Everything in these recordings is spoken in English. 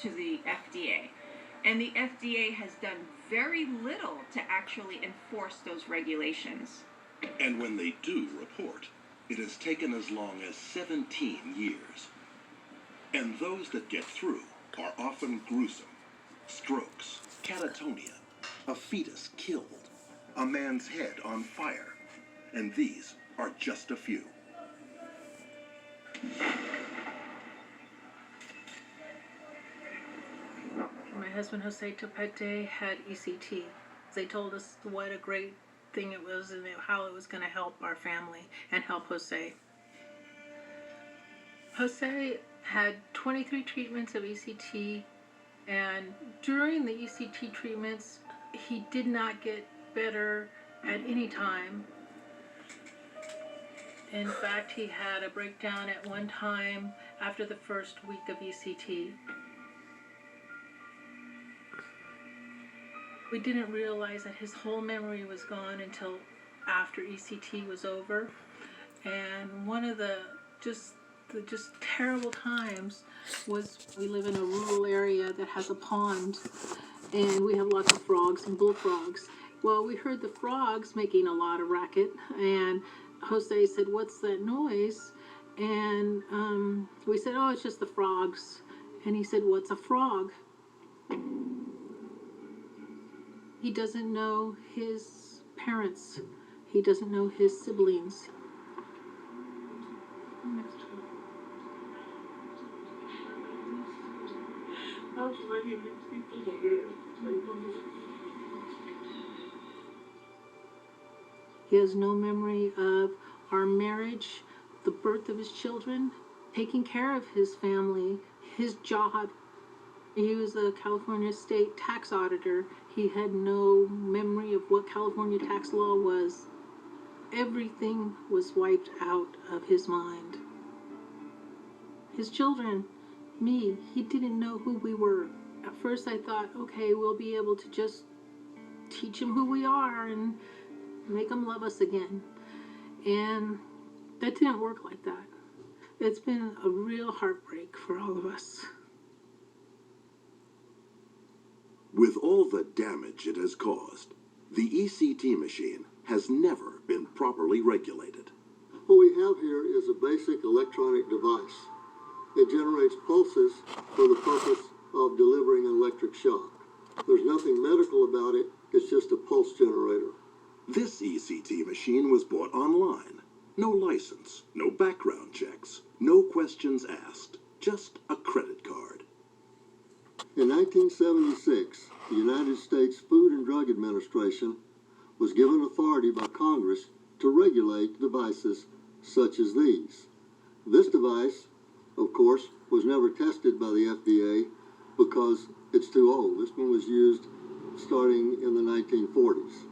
to the FDA. And the FDA has done very little to actually enforce those regulations. And when they do report, it has taken as long as 17 years. And those that get through are often gruesome. Strokes, catatonia, a fetus killed, a man's head on fire. And these are just a few. My husband Jose Topete had ECT. They told us what a great thing it was and how it was going to help our family and help Jose. Jose had 23 treatments of ECT, and during the ECT treatments, he did not get better at any time. In fact, he had a breakdown at one time after the first week of ECT. We didn't realize that his whole memory was gone until after ECT was over. And one of the just terrible times was we live in a rural area that has a pond, and we have lots of frogs and bullfrogs. Well, we heard the frogs making a lot of racket, and Jose said, "What's that noise?" And we said, "Oh, it's just the frogs." And he said, "What's a frog?" He doesn't know his parents. He doesn't know his siblings. He has no memory of our marriage, the birth of his children, taking care of his family, his job. He was a California state tax auditor. He had no memory of what California tax law was. Everything was wiped out of his mind. His children, me, he didn't know who we were. At first I thought, okay, we'll be able to just teach him who we are and make him love us again. And that didn't work like that. It's been a real heartbreak for all of us. With all the damage it has caused, the ECT machine has never been properly regulated. What we have here is a basic electronic device. It generates pulses for the purpose of delivering an electric shock. There's nothing medical about it, it's just a pulse generator. This ECT machine was bought online. No license, no background checks, no questions asked, just a credit card. In 1976, the United States Food and Drug Administration was given authority by Congress to regulate devices such as these. This device, of course, was never tested by the FDA because it's too old. This one was used starting in the 1940s.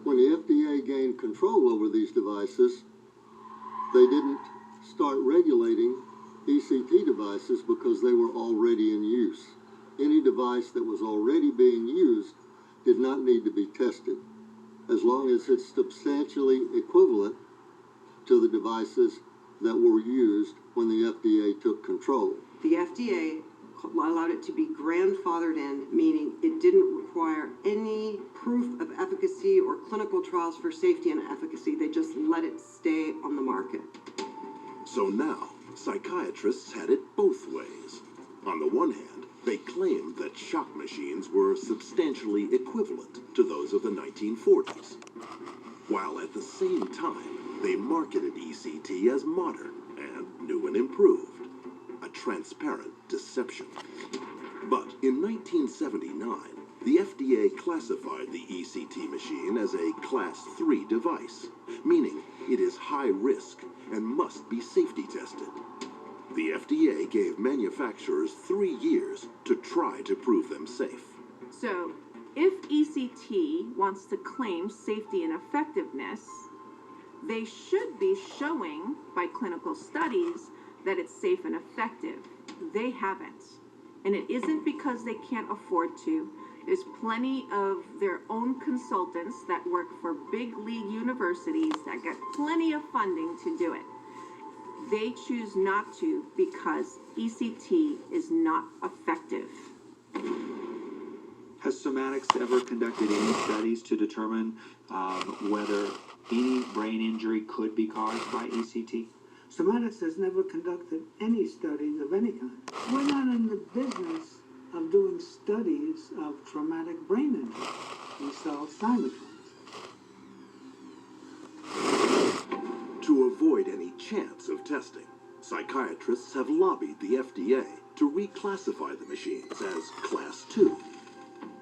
When the FDA gained control over these devices, they didn't start regulating ECT devices because they were already in use. Any device that was already being used did not need to be tested, as long as it's substantially equivalent to the devices that were used when the FDA took control. The FDA allowed it to be grandfathered in, meaning it didn't require any proof of efficacy or clinical trials for safety and efficacy. They just let it stay on the market. So now, psychiatrists had it both ways. On the one hand, they claimed that shock machines were substantially equivalent to those of the 1940s, while at the same time, they marketed ECT as modern and new and improved. A transparent deception. But in 1979, the FDA classified the ECT machine as a Class 3 device, meaning it is high risk and must be safety tested. The FDA gave manufacturers 3 years to try to prove them safe. So, if ECT wants to claim safety and effectiveness, they should be showing by clinical studies that it's safe and effective. They haven't. And it isn't because they can't afford to. There's plenty of their own consultants that work for big league universities that get plenty of funding to do it. They choose not to because ECT is not effective. Has somatics ever conducted any studies to determine whether any brain injury could be caused by ECT? Somatics has never conducted any studies of any kind. We're not in the business of doing studies of traumatic brain injury. We sell cybertrons. To avoid any chance of testing, psychiatrists have lobbied the FDA to reclassify the machines as Class 2,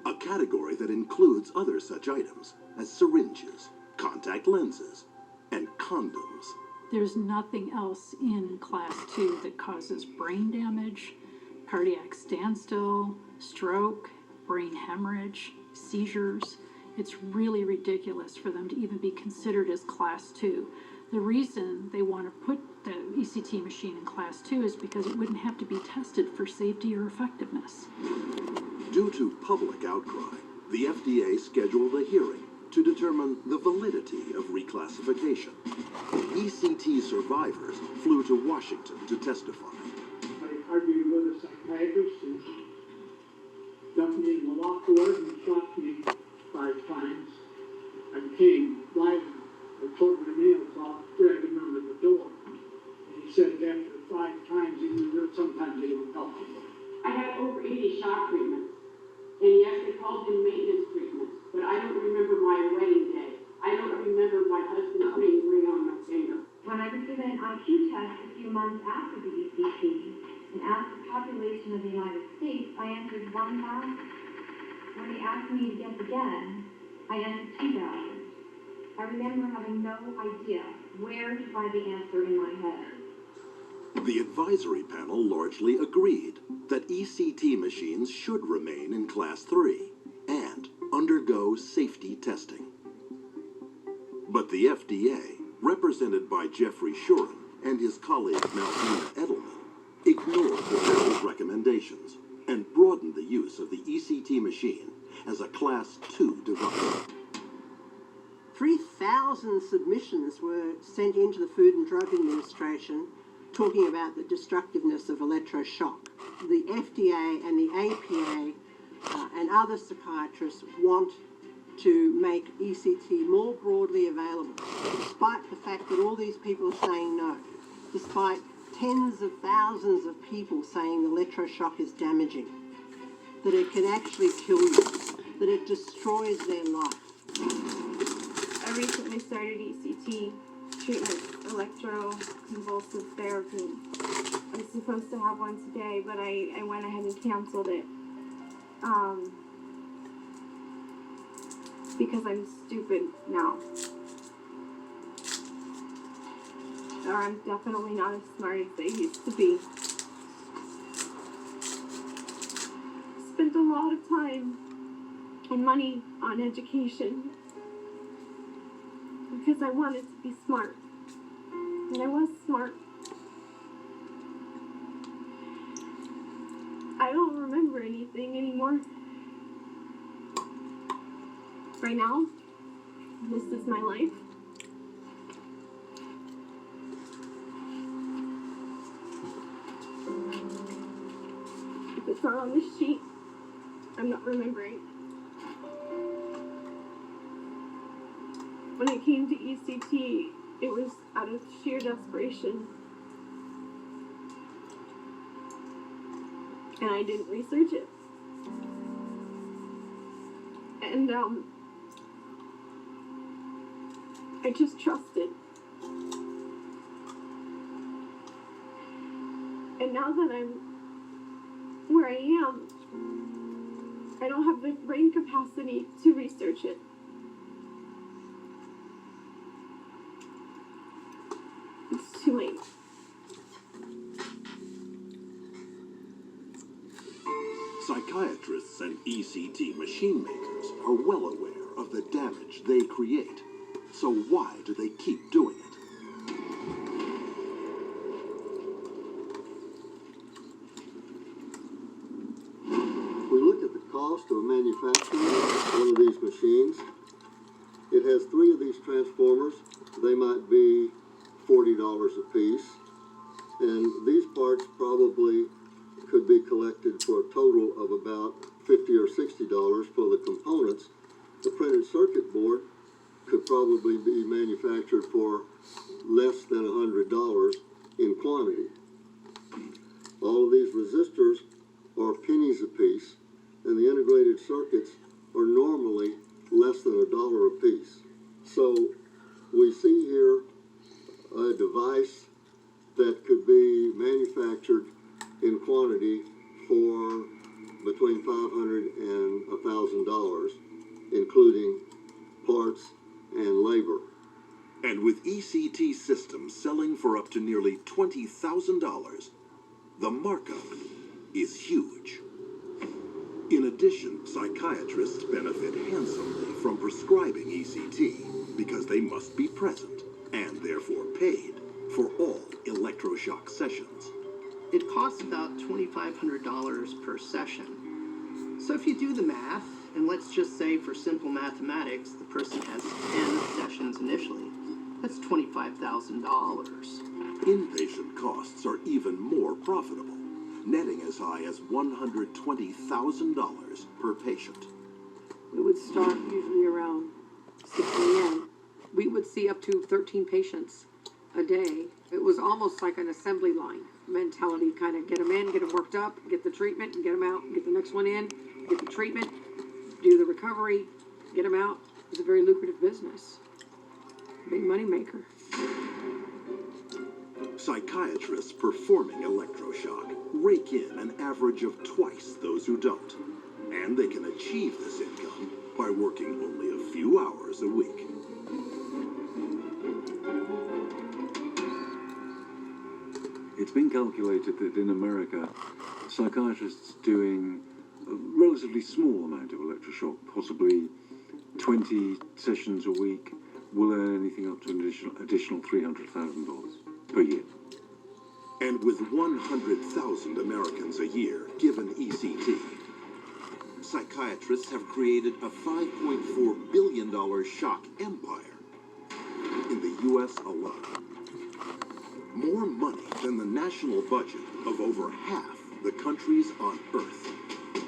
a category that includes other such items as syringes, contact lenses, and condoms. There's nothing else in Class 2 that causes brain damage, cardiac standstill, stroke, brain hemorrhage, seizures. It's really ridiculous for them to even be considered as Class 2. The reason they want to put the ECT machine in Class 2 is because it wouldn't have to be tested for safety or effectiveness. Due to public outcry, the FDA scheduled a hearing to determine the validity of reclassification. ECT survivors flew to Washington to testify. I argued with a psychiatrist who dumped me in the law court and shot me 5 times. I became violent. I told him the nail cloth, dragged him under the door. And he said after 5 times, sometimes they don't help you. I had over 80 shock treatments. And yes, they called them maintenance treatments, but I don't remember my wedding day. I don't remember my husband putting a ring on my finger. When I was given an IQ test a few months after the ECT and asked the population of the United States, I answered 1,000. When they asked me to guess again, I answered 2,000. I remember having no idea where to find the answer in my head. The advisory panel largely agreed that ECT machines should remain in Class 3 and undergo safety testing. But the FDA, represented by Jeffrey Shuren and his colleague Malvina Edelman, ignored the panel's recommendations and broadened the use of the ECT machine as a Class 2 device. 3,000 submissions were sent into the Food and Drug Administration talking about the destructiveness of electroshock. The FDA and the APA and other psychiatrists want to make ECT more broadly available, despite the fact that all these people are saying no, despite tens of thousands of people saying electroshock is damaging, that it can actually kill you, that it destroys their life. I recently started ECT treatment, electroconvulsive therapy. I was supposed to have one today, but I went ahead and canceled it. Because I'm stupid now. Or I'm definitely not as smart as I used to be. Spent a lot of time and money on education because I wanted to be smart. And I was smart. I don't remember anything anymore. Right now, this is my life. If it's not on this sheet, I'm not remembering. When it came to ECT, it was out of sheer desperation. And I didn't research it. And, I just trusted. And now that I'm where I am, I don't have the brain capacity to research it. It's too late. Psychiatrists and ECT machine makers are well aware of the damage they create. So why do they keep doing it? We looked at the cost of manufacturing one of these machines. It has 3 of these transformers. They might be $40 a piece. And these parts probably could be collected for a total of about $50 or $60 for the components. The printed circuit board could probably be manufactured for less than $100 in quantity. All of these resistors are pennies a piece, and the integrated circuits are normally less than $1 a piece. So we see here a device that could be manufactured in quantity for between $500 and $1,000, including parts and labor. And with ECT systems selling for up to nearly $20,000, the markup is huge. In addition, psychiatrists benefit handsomely from prescribing ECT because they must be present and therefore paid for all electroshock sessions. It costs about $2,500 per session. So if you do the math, and let's just say for simple mathematics, the person has 10 sessions initially, that's $25,000. Inpatient costs are even more profitable, netting as high as $120,000 per patient. We would start usually around 6 a.m. We would see up to 13 patients a day. It was almost like an assembly line mentality, kind of get them in, get them worked up, get the treatment, and get them out, get the next one in, get the treatment, do the recovery, get them out. It's a very lucrative business. Big money maker. Psychiatrists performing electroshock rake in an average of twice those who don't. And they can achieve this income by working only a few hours a week. It's been calculated that in America, psychiatrists doing a relatively small amount of electroshock, possibly 20 sessions a week, will earn anything up to an additional $300,000 per year. And with 100,000 Americans a year given ECT, psychiatrists have created a $5.4 billion shock empire in the U.S. alone. More money than the national budget of over half the countries on Earth. It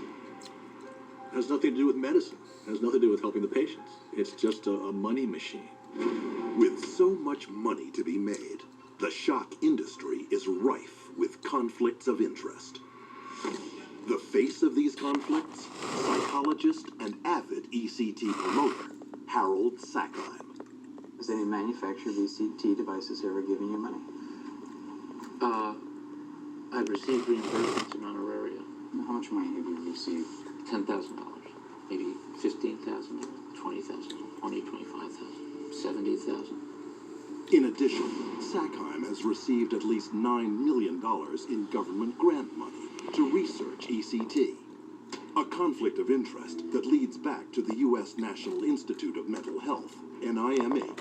has nothing to do with medicine. It has nothing to do with helping the patients. It's just a money machine. With so much money to be made, the shock industry is rife with conflicts of interest. The face of these conflicts, psychologist and avid ECT promoter, Harold Sackheim. Has any manufacturer of ECT devices ever given you money? I've received reimbursements in honoraria. How much money have you received? $10,000, maybe $15,000, $20,000, $20,000, $25,000, $70,000. In addition, Sackheim has received at least $9 million in government grant money to research ECT. A conflict of interest that leads back to the U.S. National Institute of Mental Health, NIMH,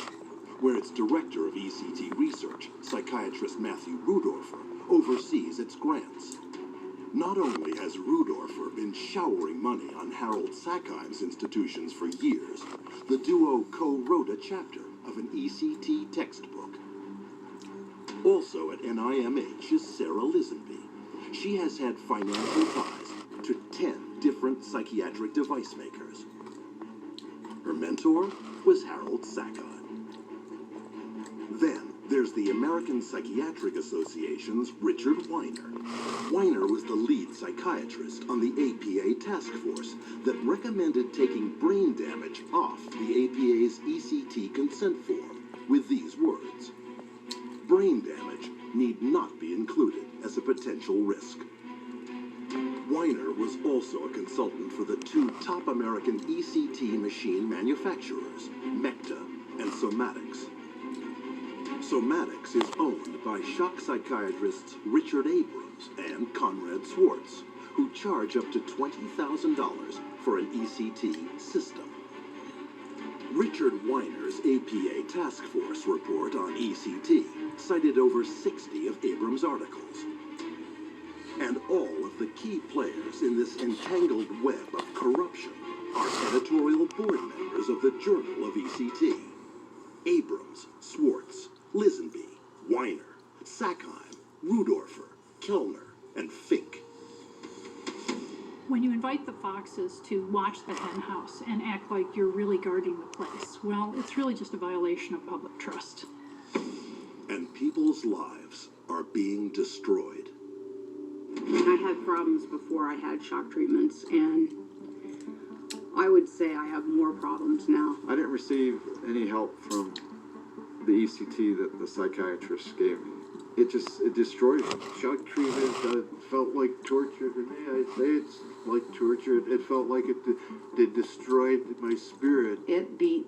where its director of ECT research, psychiatrist Matthew Rudorfer, oversees its grants. Not only has Rudorfer been showering money on Harold Sackheim's institutions for years, the duo co-wrote a chapter of an ECT textbook. Also at NIMH is Sarah Lisenby. She has had financial ties to 10 different psychiatric device makers. Her mentor was Harold Sackheim. Then there's the American Psychiatric Association's Richard Weiner. Weiner was the lead psychiatrist on the APA task force that recommended taking brain damage off the APA's ECT consent form with these words: brain damage need not be included as a potential risk. Weiner was also a consultant for the two top American ECT machine manufacturers, Mecta and Somatics. Somatics is owned by shock psychiatrists Richard Abrams and Conrad Swartz, who charge up to $20,000 for an ECT system. Richard Weiner's APA Task Force report on ECT cited over 60 of Abrams' articles. And all of the key players in this entangled web of corruption are editorial board members of the Journal of ECT. Abrams, Swartz, Lisenby, Weiner, Sackheim, Rudorfer, Kellner, and Fink. When you invite the foxes to watch the hen house and act like you're really guarding the place, well, it's really just a violation of public trust. And people's lives are being destroyed. I had problems before I had shock treatments, and I would say I have more problems now. I didn't receive any help from the ECT that the psychiatrist gave me. It destroyed me. Shock treatment felt like torture to me. I say it's like torture. It felt like it destroyed my spirit. It beat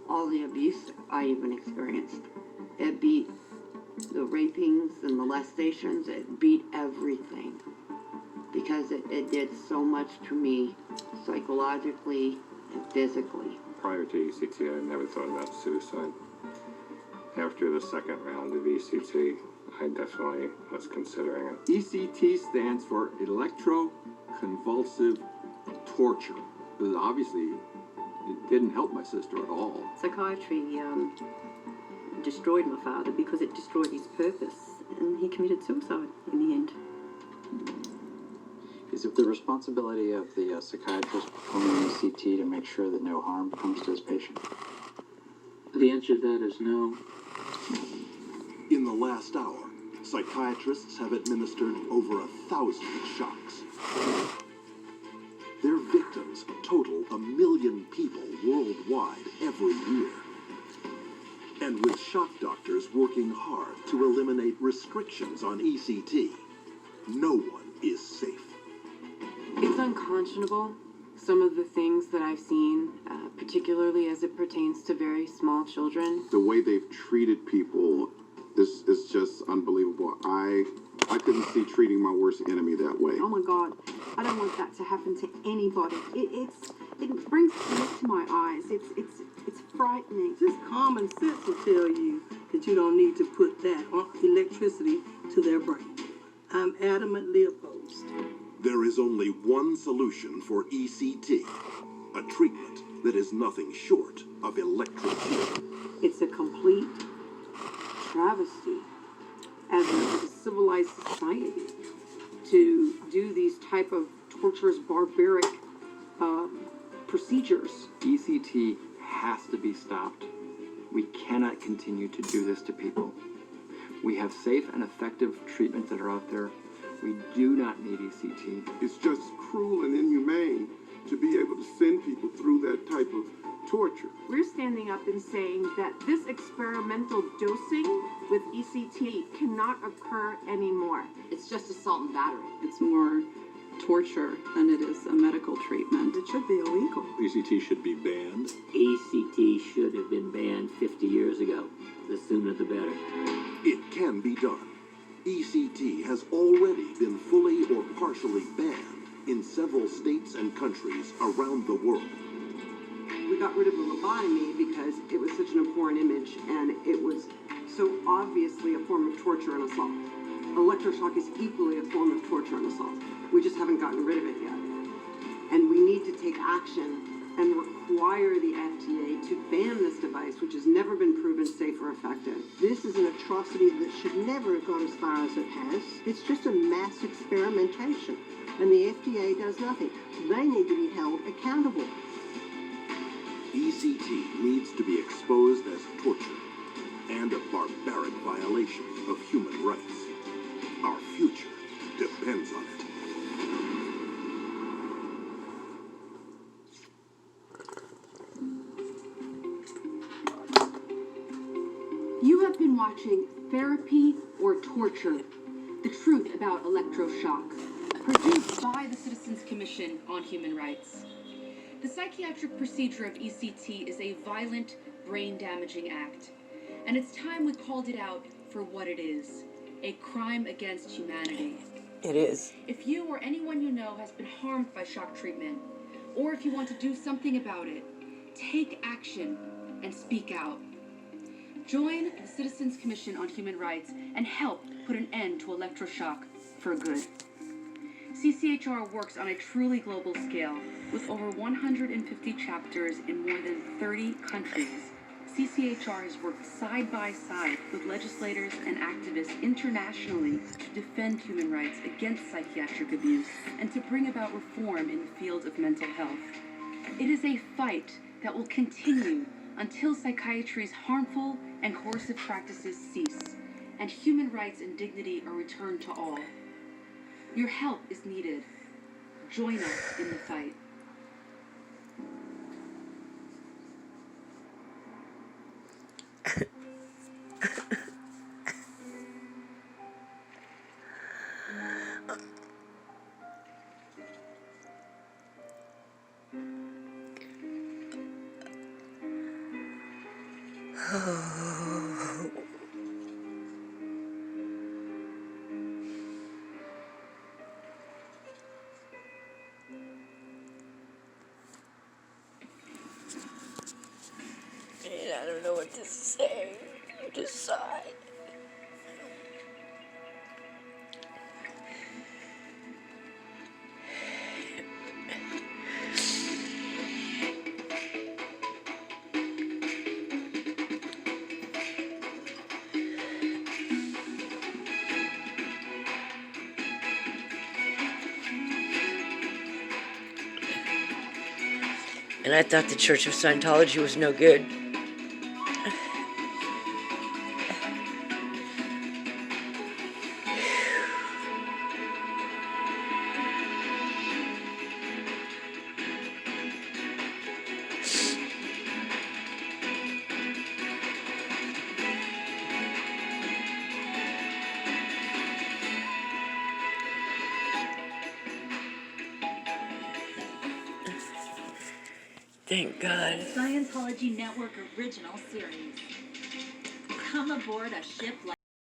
all the abuse I even experienced. It beat the rapings and molestations. It beat everything. Because it did so much to me psychologically and physically. Prior to ECT, I never thought about suicide. After the second round of ECT, I definitely was considering it. ECT stands for electroconvulsive torture. Because obviously, it didn't help my sister at all. Psychiatry destroyed my father because it destroyed his purpose, and he committed suicide in the end. Is it the responsibility of the psychiatrist performing ECT to make sure that no harm comes to his patient? The answer to that is no. In the last hour, psychiatrists have administered over 1,000 shocks. Their victims total 1 million people worldwide every year. And with shock doctors working hard to eliminate restrictions on ECT, no one is safe. It's unconscionable, some of the things that I've seen, particularly as it pertains to very small children. The way they've treated people is just unbelievable. I couldn't see treating my worst enemy that way. Oh my God, I don't want that to happen to anybody. It brings tears to my eyes. It's frightening. Just common sense will tell you that you don't need to put that electricity to their brain. I'm adamantly opposed. There is only one solution for ECT, a treatment that is nothing short of electrocution. It's a complete travesty as a civilized society to do these type of torturous, barbaric procedures. ECT has to be stopped. We cannot continue to do this to people. We have safe and effective treatments that are out there. We do not need ECT. It's just cruel and inhumane to be able to send people through that type of torture. We're standing up and saying that this experimental dosing with ECT cannot occur anymore. It's just assault and battery. It's more torture than it is a medical treatment. It should be illegal. ECT should be banned. ECT should have been banned 50 years ago. The sooner the better. It can be done. ECT has already been fully or partially banned in several states and countries around the world. We got rid of the lobotomy because it was such an abhorrent image and it was so obviously a form of torture and assault. Electroshock is equally a form of torture and assault. We just haven't gotten rid of it yet. And we need to take action and require the FDA to ban this device, which has never been proven safe or effective. This is an atrocity that should never have gone as far as it has. It's just a mass experimentation, and the FDA does nothing. They need to be held accountable. ECT needs to be exposed as torture and a barbaric violation of human rights. Our future depends on it. You have been watching Therapy or Torture, the truth about electroshock, produced by the Citizens Commission on Human Rights. The psychiatric procedure of ECT is a violent, brain-damaging act, and it's time we called it out for what it is, a crime against humanity. It is. If you or anyone you know has been harmed by shock treatment, or if you want to do something about it, take action and speak out. Join the Citizens Commission on Human Rights and help put an end to electroshock for good. CCHR works on a truly global scale with over 150 chapters in more than 30 countries. CCHR has worked side by side with legislators and activists internationally to defend human rights against psychiatric abuse and to bring about reform in the field of mental health. It is a fight that will continue until psychiatry's harmful and coercive practices cease and human rights and dignity are returned to all. Your help is needed. Join us in the fight. I don't know what to say. You decide. And I thought the Church of Scientology was no good. Thank God. Scientology Network original series. Come aboard a ship like